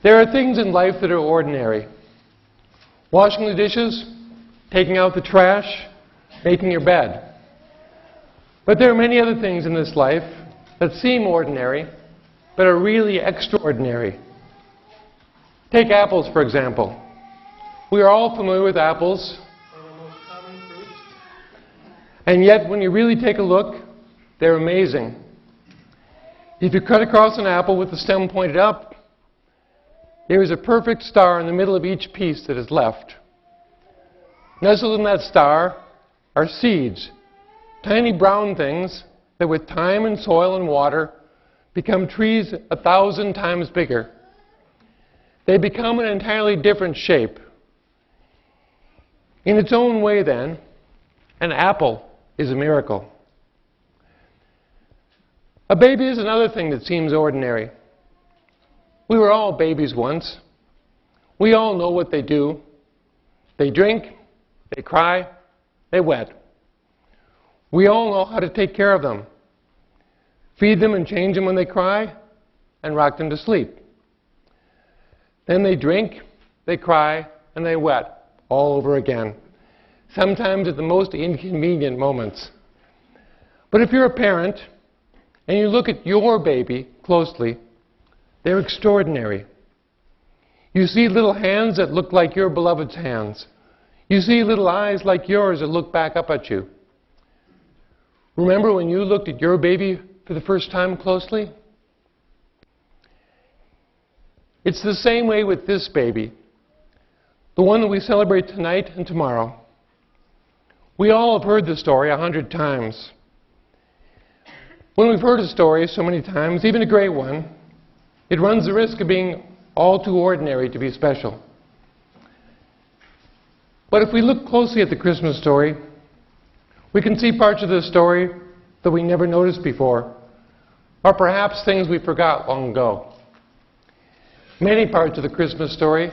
There are things in life that are ordinary. Washing the dishes, taking out the trash, making your bed. But there are many other things in this life that seem ordinary, but are really extraordinary. Take apples, for example. We are all familiar with apples, one of the most common fruits. And yet, when you really take a look, they're amazing. If you cut across an apple with the stem pointed up, there is a perfect star in the middle of each piece that is left. Nestled in that star are seeds, tiny brown things that with time and soil and water become trees 1,000 times bigger. They become an entirely different shape. In its own way, then, an apple is a miracle. A baby is another thing that seems ordinary. We were all babies once. We all know what they do. They drink, they cry, they wet. We all know how to take care of them. Feed them and change them when they cry, and rock them to sleep. Then they drink, they cry, and they wet all over again, sometimes at the most inconvenient moments. But if you're a parent, and you look at your baby closely, they're extraordinary. You see little hands that look like your beloved's hands. You see little eyes like yours that look back up at you. Remember when you looked at your baby for the first time closely? It's the same way with this baby, the one that we celebrate tonight and tomorrow. We all have heard the story 100 times. When we've heard a story so many times, even a great one, it runs the risk of being all too ordinary to be special. But if we look closely at the Christmas story, we can see parts of the story that we never noticed before, or perhaps things we forgot long ago. Many parts of the Christmas story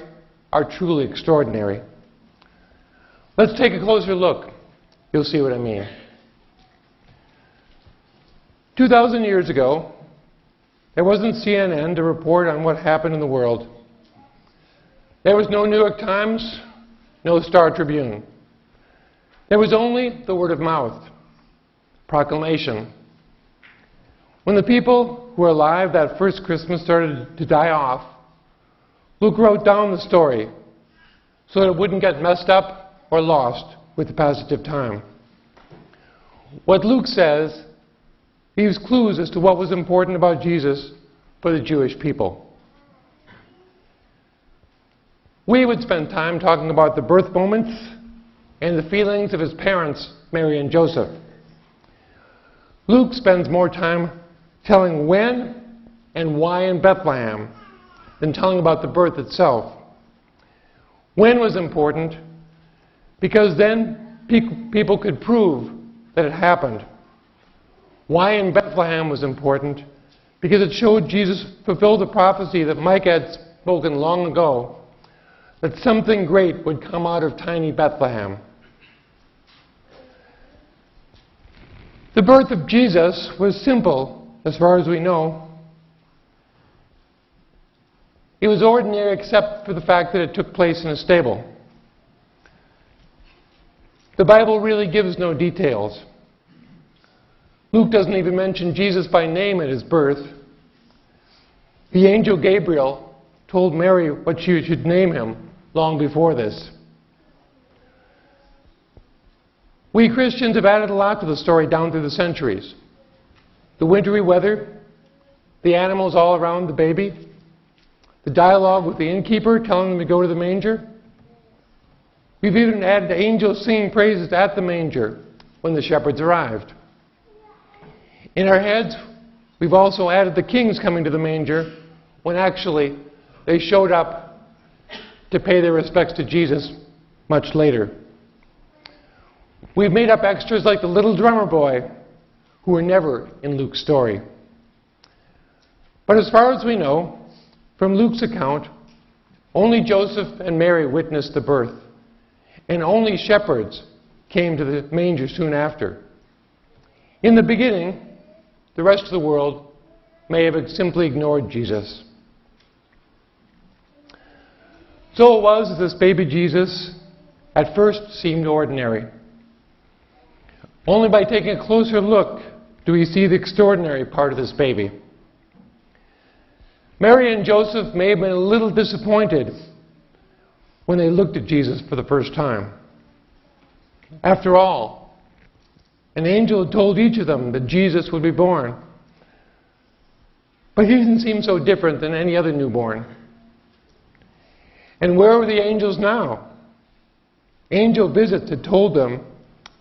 are truly extraordinary. Let's take a closer look. You'll see what I mean. 2,000 years ago, there wasn't CNN to report on what happened in the world. There was no New York Times, no Star Tribune. There was only the word of mouth, proclamation. When the people who were alive that first Christmas started to die off, Luke wrote down the story so that it wouldn't get messed up or lost with the passage of time. What Luke says leaves clues as to what was important about Jesus for the Jewish people. We would spend time talking about the birth moments and the feelings of his parents, Mary and Joseph. Luke spends more time telling when and why in Bethlehem than telling about the birth itself. When was important because then people could prove that it happened. Why in Bethlehem was important because it showed Jesus fulfilled the prophecy that Micah had spoken long ago, that something great would come out of tiny Bethlehem. The birth of Jesus was simple, as far as we know. It was ordinary except for the fact that it took place in a stable. The Bible really gives no details. Luke doesn't even mention Jesus by name at his birth. The angel Gabriel told Mary what she should name him long before this. We Christians have added a lot to the story down through the centuries. The wintry weather, the animals all around the baby, the dialogue with the innkeeper telling them to go to the manger. We've even added angels singing praises at the manger when the shepherds arrived. In our heads, we've also added the kings coming to the manger when actually they showed up to pay their respects to Jesus much later. We've made up extras like the little drummer boy, who were never in Luke's story. But as far as we know, from Luke's account, only Joseph and Mary witnessed the birth, and only shepherds came to the manger soon after. In the beginning, the rest of the world may have simply ignored Jesus. So it was that this baby Jesus at first seemed ordinary. Only by taking a closer look do we see the extraordinary part of this baby. Mary and Joseph may have been a little disappointed when they looked at Jesus for the first time. After all, an angel had told each of them that Jesus would be born. But he didn't seem so different than any other newborn. And where were the angels now? Angel visits had told them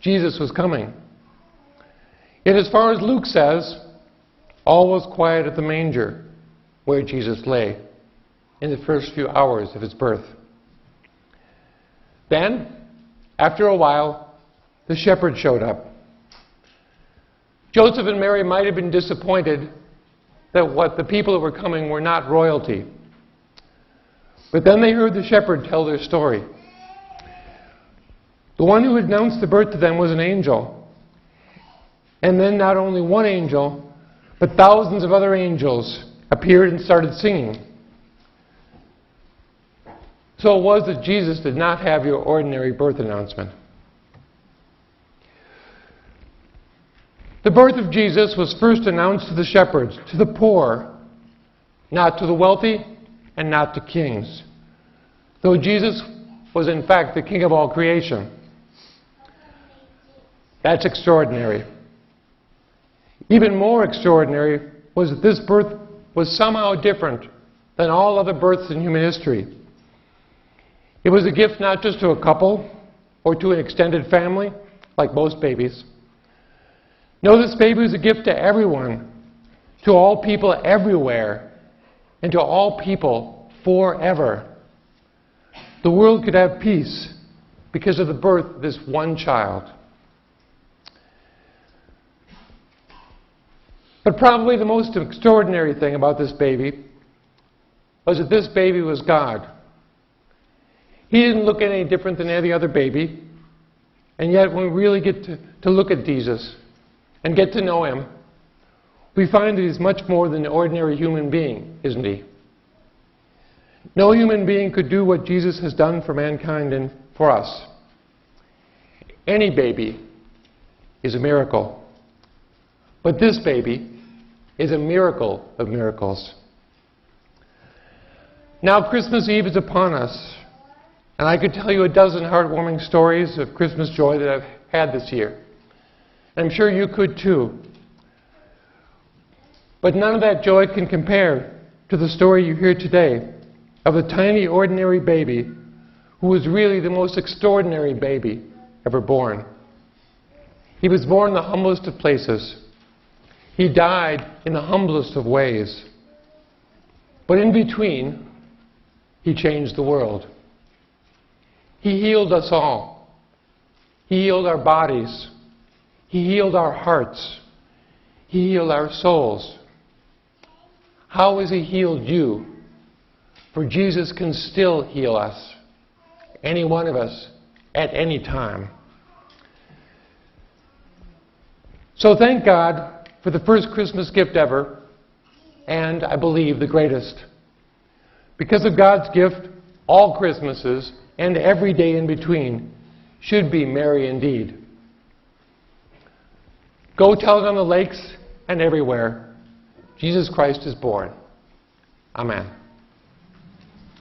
Jesus was coming. Yet as far as Luke says, all was quiet at the manger where Jesus lay in the first few hours of his birth. Then, after a while, the shepherds showed up. Joseph and Mary might have been disappointed that what the people who were coming were not royalty. But then they heard the shepherd tell their story. The one who announced the birth to them was an angel. And then not only one angel, but thousands of other angels appeared and started singing. So it was that Jesus did not have your ordinary birth announcement. The birth of Jesus was first announced to the shepherds, to the poor, not to the wealthy, and not to kings, though Jesus was in fact the King of all creation. That's extraordinary. Even more extraordinary was that this birth was somehow different than all other births in human history. It was a gift not just to a couple or to an extended family, like most babies. No, this baby was a gift to everyone, to all people everywhere, and to all people forever. The world could have peace because of the birth of this one child. But probably the most extraordinary thing about this baby was that this baby was God. He didn't look any different than any other baby, and yet when we really get to look at Jesus and get to know him, we find that he's much more than an ordinary human being, isn't he? No human being could do what Jesus has done for mankind and for us. Any baby is a miracle. But this baby is a miracle of miracles. Now Christmas Eve is upon us, and I could tell you a dozen heartwarming stories of Christmas joy that I've had this year. And I'm sure you could too. But none of that joy can compare to the story you hear today of a tiny, ordinary baby who was really the most extraordinary baby ever born. He was born in the humblest of places. He died in the humblest of ways. But in between, he changed the world. He healed us all. He healed our bodies. He healed our hearts. He healed our souls. How has he healed you? For Jesus can still heal us, any one of us, at any time. So thank God for the first Christmas gift ever, and I believe the greatest. Because of God's gift, all Christmases and every day in between should be merry indeed. Go tell it on the lakes and everywhere. Jesus Christ is born. Amen.